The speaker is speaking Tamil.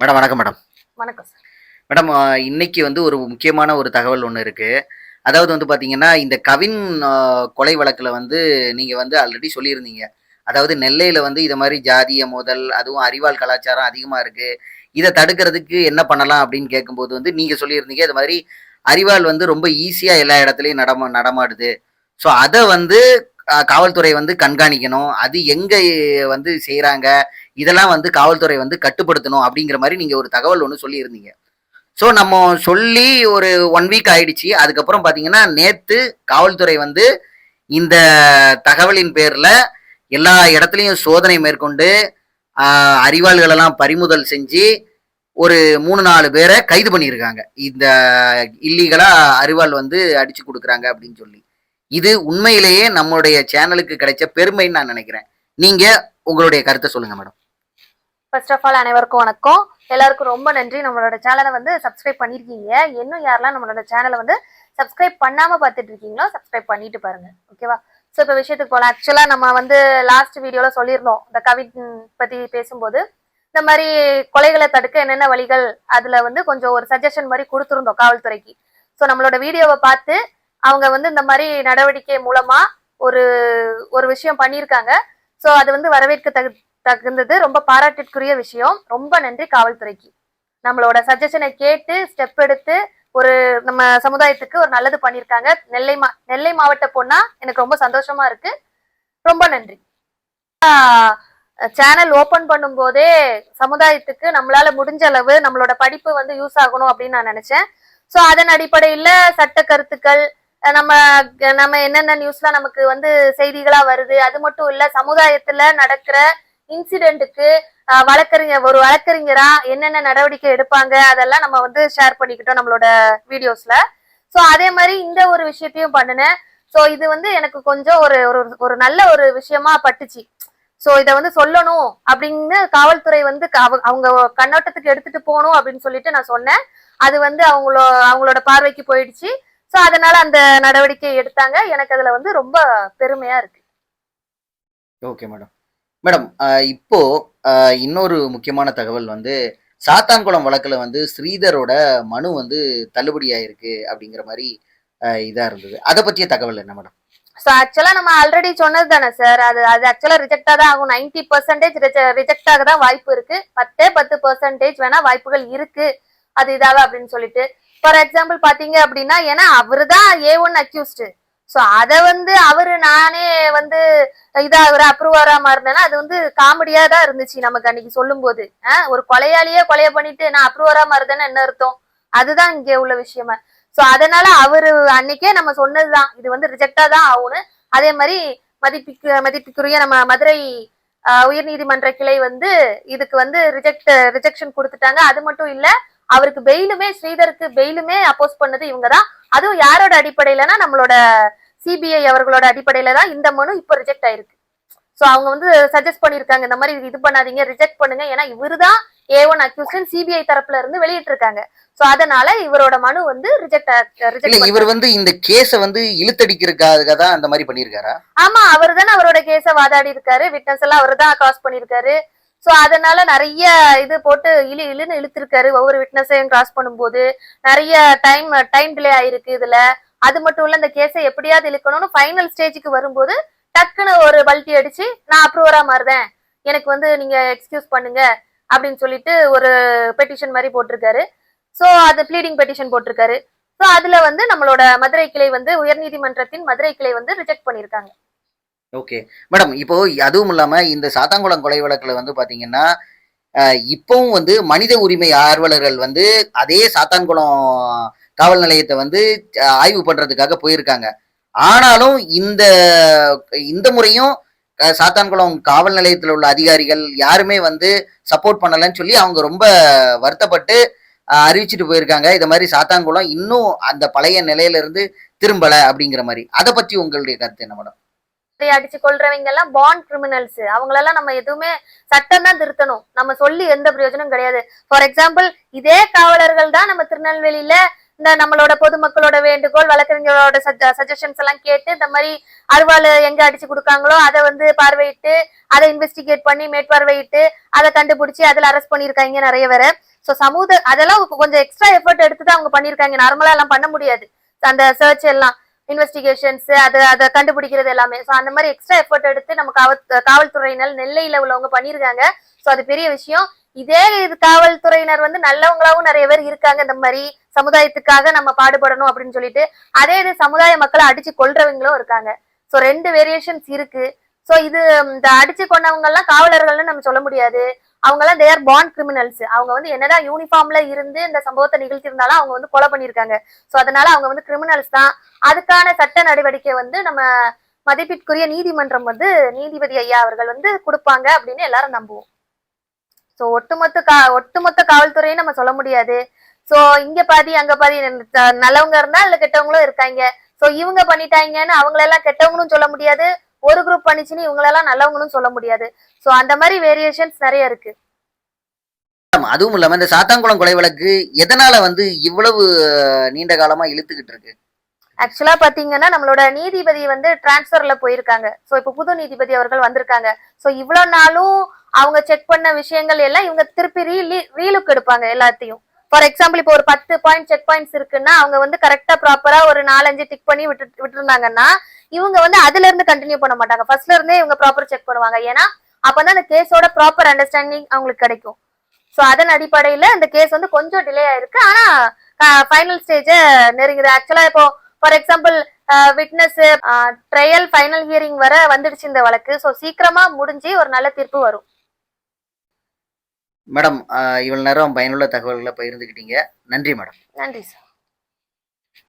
மேடம் வணக்கம் மேடம். வணக்கம் சார். மேடம் இன்னைக்கு வந்து ஒரு முக்கியமான ஒரு தகவல் ஒண்ணு இருக்கு. அதாவது வந்து பார்த்தீங்கன்னா, இந்த கவின் அ கொலை வழக்குல வந்து நீங்க வந்து ஆல்ரெடி சொல்லியிருந்தீங்க. அதாவது நெல்லையில வந்து இது மாரி ஜாதிய மோதல், அதுவும் அறிவால் கலாச்சாரம் அதிகமா இருக்கு. இத தடுக்கிறதுக்கு என்ன பண்ணலாம் அப்படின்னு கேட்கும்போது வந்து நீங்க சொல்லியிருந்தீங்க, இது மாரி அறிவால் வந்து ரொம்ப ஈஸியா எல்லா இடத்துலயும் நடமாடுது. ஸோ அத வந்து காவல்துறை வந்து கண்காணிக்கணும். அது எங்க வந்து செய்றாங்க, இதெல்லாம் வந்து காவல்துறை வந்து கட்டுப்படுத்தணும் அப்படிங்கிற மாரி நீங்க ஒரு தகவல் ஒண்ணு சொல்லியிருந்தீங்க. ஸோ நம்ம சொல்லி ஒரு 1 வீக் ஆயிடுச்சு. அதுக்கப்புறம் பார்த்தீங்கன்னா, நேத்து காவல்துறை வந்து இந்த தகவலின் பேர்ல எல்லா இடத்துலயும் சோதனை மேற்கொண்டு, அ அறிவாள்களெல்லாம் பறிமுதல் செஞ்சு, ஒரு 3, 4 பேர கைது பண்ணியிருக்காங்க. இந்த இல்லீகலா அரிவாள் வந்து அடிச்சு குடுக்குறாங்க அப்படின்னு சொல்லி. இது உண்மையிலேயே நம்முடைய சேனலுக்கு கிடைச்ச பெருமைன்னு நான் நினைக்கிறேன். நீங்க உங்களுடைய கருத்த சொல்லுங்க மேடம். ஃபர்ஸ்ட் ஆஃப் ஆல் அனைவருக்கும் வணக்கம். எல்லாருக்கும் ரொம்ப நன்றி. நம்மளோட சேனலை வந்து சப்ஸ்கிரைப் பண்ணிருக்கீங்க. இன்னும் யாரெல்லாம் நம்மளோட சேனலை வந்து சப்ஸ்கிரைப் பண்ணாம பார்த்துட்டு இருக்கீங்களோ சப்ஸ்கிரைப் பண்ணிட்டு பாருங்க. ஓகேவா? ஸோ இப்போ விஷயத்துக்கு போகலாம். ஆக்சுவலா நம்ம வந்து லாஸ்ட் வீடியோல சொல்லியிருந்தோம், இந்த கவின் பத்தி பேசும்போது இந்த மாதிரி கொலைகளை தடுக்க என்னென்ன வழிகள், அதுல வந்து கொஞ்சம் ஒரு சஜஷன் மாதிரி கொடுத்துருந்தோம் காவல்துறைக்கு. ஸோ நம்மளோட வீடியோவை பார்த்து அவங்க வந்து இந்த மாதிரி நடவடிக்கை மூலமா ஒரு ஒரு விஷயம் பண்ணியிருக்காங்க. ஸோ அது வந்து தகுந்தது, ரொம்ப பாராட்டிற்குரிய விஷயம். ரொம்ப நன்றி காவல்துறைக்கு. நம்மளோட சஜஷனை கேட்டு ஸ்டெப் எடுத்து ஒரு நம்ம சமுதாயத்துக்கு ஒரு நல்லது பண்ணியிருக்காங்க. நெல்லை மாவட்ட பொண்ணா எனக்கு ரொம்ப சந்தோஷமா இருக்கு. ரொம்ப நன்றி. சேனல் ஓபன் பண்ணும் போதே சமுதாயத்துக்கு நம்மளால முடிஞ்ச அளவு நம்மளோட படிப்பு வந்து யூஸ் ஆகணும் அப்படின்னு நான் நினைச்சேன். ஸோ அதன் அடிப்படையில சட்ட கருத்துக்கள், நம்ம நம்ம என்னென்ன நியூஸ்லாம் நமக்கு வந்து செய்திகளா வருது, அது மட்டும் இல்ல சமுதாயத்துல நடக்கிற இன்சிடென்ட்டுக்கு ஒரு வழக்கறிஞரா என்னென்ன நடவடிக்கை எடுப்பாங்க அதெல்லாம் நம்ம வந்து ஷேர் பண்ணிக்கிட்டோம் நம்மளோட வீடியோஸ்ல. ஸோ அதே மாதிரி இந்த ஒரு விஷயத்தையும் பண்ணினேன். ஸோ இது வந்து எனக்கு கொஞ்சம் ஒரு ஒரு நல்ல ஒரு விஷயமா பட்டுச்சு. ஸோ இதை வந்து சொல்லணும் அப்படின்னு காவல்துறை வந்து அவங்க கண்ணோட்டத்துக்கு எடுத்துட்டு போகணும் அப்படின்னு சொல்லிட்டு நான் சொன்னேன். அது வந்து அவங்களோட பார்வைக்கு போயிடுச்சு. ஸோ அதனால அந்த நடவடிக்கை எடுத்தாங்க. எனக்கு அதுல வந்து ரொம்ப பெருமையா இருக்கு. Okay madam. மேடம் இப்போ இன்னொரு முக்கியமான தகவல் வந்து சாத்தான்குளம் வழக்குல வந்து ஸ்ரீதரோட மனு வந்து தள்ளுபடி ஆயிருக்கு அப்படிங்கிற மாதிரி இதா இருந்தது. அதை பற்றிய தகவல் என்ன மேடம்? ஸோ ஆக்சுவலா நம்ம ஆல்ரெடி சொன்னது தானே சார், அது ஆக்சுவலா ரிஜெக்டா தான் ஆகும். 90% ரிஜெக்ட் ஆக தான் வாய்ப்பு இருக்கு. 10% வேணா வாய்ப்புகள் இருக்கு அது இதாக அப்படின்னு சொல்லிட்டு. ஃபார் எக்ஸாம்பிள் பாத்தீங்க அப்படின்னா, ஏன்னா அவரு தான் A1 அக்யூஸ்டு. ஸோ அதை வந்து நானே வந்து ஒரு அப்ரூவரா மாறினேன்னா அது வந்து காமெடியா தான் இருந்துச்சு நமக்கு அன்னைக்கு சொல்லும் போது. ஒரு கொலைய பண்ணிட்டு நான் அப்ரூவரா மாறுதேன்னு என்ன அர்த்தம்? அதுதான் இங்க உள்ள விஷயமா. சோ அதனால அவரு அன்னைக்கே நம்ம சொன்னதுதான், இது வந்து ரிஜெக்டா தான் ஆகும்னு. அதே மாதிரி மதிப்புக்குரிய நம்ம மதுரை உயர்நீதிமன்ற கிளை வந்து இதுக்கு வந்து ரிஜெக்ஷன் கொடுத்துட்டாங்க. அது மட்டும் இல்ல, அவருக்கு பெயிலுமே, ஸ்ரீதருக்கு பெயிலுமே அப்போஸ் பண்ணது இவங்கதான். அதுவும் யாரோட அடிப்படையிலனா நம்மளோட சிபிஐ அவர்களோட அடிப்படையில தான் இந்த மனு இப்ப ரிஜெக்ட் ஆயிருக்கு. சோ அவங்க வந்து சஜஸ்ட் பண்ணிருக்காங்க, இந்த மாதிரி இது பண்ணாதீங்க, ரிஜெக்ட் பண்ணுங்க. ஏன்னா இவருதான் A1 அக்யூஸ்ட் சிபிஐ தரப்புல இருந்து வெளியிட்டு இருக்காங்க. சோ அதனால இவரோட மனு வந்து இவர் வந்து இந்த கேஸ வந்து இழுத்தடிக்கிறதுக்காக தான் அந்த மாதிரி பண்ணிருக்காரா? ஆமா, அவர் தானே அவரோட கேஸ வாதாடி இருக்காரு. விட்னஸ் எல்லாம் அவர் தான் கிராஸ் பண்ணிருக்காரு. சோ அதனால நிறைய இது போட்டு இழுன்னு இழுத்திருக்காரு. ஒவ்வொரு விட்னஸையும் கிராஸ் பண்ணும்போது நிறைய டைம் டிலே ஆயிருக்கு இதுல. அது மட்டும் இல்ல, இந்த கேஸை எப்படியாவது இழுக்கணும்னு ஃபைனல் ஸ்டேஜுக்கு வரும்போது டக்குன்னு ஒரு பல்ட்டி அடிச்சு நான் அப்ரூவரா மாறுதேன், எனக்கு வந்து நீங்க எக்ஸ்கியூஸ் பண்ணுங்க அப்படின்னு சொல்லிட்டு ஒரு பெட்டிஷன் மாதிரி போட்டிருக்காரு. சோ அது ப்ளீடிங் பெட்டிஷன் போட்டிருக்காரு. சோ அதுல வந்து நம்மளோட மதுரை கிளை வந்து உயர்நீதிமன்றத்தின் மதுரை கிளை வந்து ரிஜெக்ட் பண்ணிருக்காங்க. Okay madam. இப்போ அதுவும் இல்லாம இந்த சாத்தான்குளம் கொலை வழக்குல வந்து பாத்தீங்கன்னா, இப்பவும் வந்து மனித உரிமை ஆர்வலர்கள் வந்து அதே சாத்தான்குளம் காவல் நிலையத்தை வந்து ஆய்வு பண்றதுக்காக போயிருக்காங்க. ஆனாலும் இந்த இந்த முறையும் சாத்தான்குளம் காவல் நிலையத்தில் உள்ள அதிகாரிகள் யாருமே வந்து சப்போர்ட் பண்ணலன்னு சொல்லி அவங்க ரொம்ப வருத்தப்பட்டு அறிவிச்சுட்டு போயிருக்காங்க. இத மாதிரி சாத்தான்குளம் இன்னும் அந்த பழைய நிலையில இருந்து திரும்பல அப்படிங்கிற மாதிரி. அதை பத்தி உங்களுடைய கருத்து என்ன மேடம்? அடிச்சு கொள்றவங்க எல்லாம் பாண்ட் கிரிமினல்ஸ். அவங்களெல்லாம் நம்ம எதுவுமே சட்டம் தான் திருத்தணும், நம்ம சொல்லி எந்த பிரயோஜனம் கிடையாது. ஃபார் எக்ஸாம்பிள், இதே காவலர்கள் தான் நம்ம திருநெல்வேலியில இந்த நம்மளோட பொதுமக்களோட வேண்டுகோள், வழக்கறிஞர்களோட சஜஷன்ஸ் எல்லாம் கேட்டு இந்த மாதிரி அருவாள் எங்க அடிச்சு கொடுக்காங்களோ அதை வந்து பார்வையிட்டு அதை இன்வெஸ்டிகேட் பண்ணி மேற்பார்வையிட்டு அதை கண்டுபிடிச்சி அதுல அரெஸ்ட் பண்ணியிருக்காங்க நிறைய பேரை. ஸோ அதெல்லாம் கொஞ்சம் எக்ஸ்ட்ரா எஃபர்ட் எடுத்து தான் அவங்க பண்ணியிருக்காங்க. நார்மலா எல்லாம் பண்ண முடியாது அந்த சர்ச் எல்லாம், இன்வெஸ்டிகேஷன்ஸ் அதை கண்டுபிடிக்கிறது எல்லாமே. ஸோ அந்த மாதிரி எக்ஸ்ட்ரா எஃபர்ட் எடுத்து நம்ம காவல்துறையினர் நெல்லையில உள்ளவங்க பண்ணியிருக்காங்க. ஸோ அது பெரிய விஷயம். இதே இது காவல்துறையினர் வந்து நல்லவங்களாவும் நிறைய பேர் இருக்காங்க, இந்த மாதிரி சமுதாயத்துக்காக நம்ம பாடுபடணும் அப்படின்னு சொல்லிட்டு. அதே இது சமுதாய மக்களை அடிச்சு கொல்றவங்களும் இருக்காங்க. ஸோ 2 வேரியேஷன்ஸ் இருக்கு. ஸோ இது இந்த அடிச்சு கொண்டவங்க எல்லாம் காவலர்கள்னு நம்ம சொல்ல முடியாது. அவங்க எல்லாம் தேர் பார்ன் கிரிமினல்ஸ். அவங்க வந்து என்னதான் யூனிஃபார்ம்ல இருந்து இந்த சம்பவத்தை நிகழ்த்தி இருந்தாலும் அவங்க வந்து கொலை பண்ணியிருக்காங்க. ஸோ அதனால அவங்க வந்து கிரிமினல்ஸ் தான். அதுக்கான சட்ட நடவடிக்கை வந்து நம்ம மதிப்பிற்குரிய நீதிமன்றம் வந்து நீதிபதி ஐயா அவர்கள் வந்து கொடுப்பாங்க அப்படின்னு எல்லாரும் நம்புவோம். ஸோ ஒட்டுமொத்த காவல்துறையும் நம்ம சொல்ல முடியாது. ஸோ இங்க பாதி அங்க பாதி நல்லவங்க இருந்தா இல்ல கெட்டவங்களும் இருக்காங்க. ஸோ இவங்க பண்ணிட்டாங்கன்னு அவங்களெல்லாம் கெட்டவங்களும் சொல்ல முடியாது, ஒரு குரூப் பண்ணிச்சுன்னு இவங்களெல்லாம் நல்லவங்களும் சொல்ல முடியாது. ஸோ அந்த மாதிரி வேரியேஷன்ஸ் நிறைய இருக்கு. அதுவும் இல்லாம இந்த சாத்தான்குளம் கொலை வழக்கு எதனால வந்து இவ்வளவு நீண்ட காலமா இழுத்துக்கிட்டு இருக்கு? ஆக்சுவலா பாத்தீங்கன்னா நம்மளோட நீதிபதி வந்து டிரான்ஸ்பர்ல போயிருக்காங்க. ஸோ இப்போ புது நீதிபதி அவர்கள் வந்திருக்காங்க. ஸோ இவ்வளவு நாளும் அவங்க செக் பண்ண விஷயங்கள் எல்லாம் இவங்க திருப்பி ரீலுக் எடுப்பாங்க எல்லாத்தையும். ஃபார் எக்ஸாம்பிள் இப்போ ஒரு 10 பாயிண்ட் செக் பாயிண்ட்ஸ் இருக்குன்னா அவங்க வந்து கரெக்டா ப்ராப்பரா ஒரு 4-5 டிக் பண்ணி விட்டுருந்தாங்கன்னா இவங்க வந்து அதுல இருந்து கண்டினியூ பண்ண மாட்டாங்க. ஃபர்ஸ்ட்ல இருந்தே இவங்க ப்ராப்பர் செக் பண்ணுவாங்க. ஏன்னா அப்பதான் அந்த கேஸோட ப்ராப்பர் அண்டர்ஸ்டாண்டிங் அவங்களுக்கு கிடைக்கும். ஸோ அதன் அடிப்படையில அந்த கேஸ் வந்து கொஞ்சம் டிலே ஆயிருக்கு. ஆனா ஃபைனல் ஸ்டேஜ நெருங்குது. ஆக்சுவலா இப்போ for example witness trial final hearing வர வந்துடுச்சு இந்த வழக்கு. ஸோ சீக்கிரமா முடிஞ்சு ஒரு நல்ல தீர்ப்பு வரும். மேடம், இவ்வளவு நேரம் பயனுள்ள தகவல்களை பகிர்ந்துக்கிட்டீங்க. நன்றி மேடம். நன்றி சார்.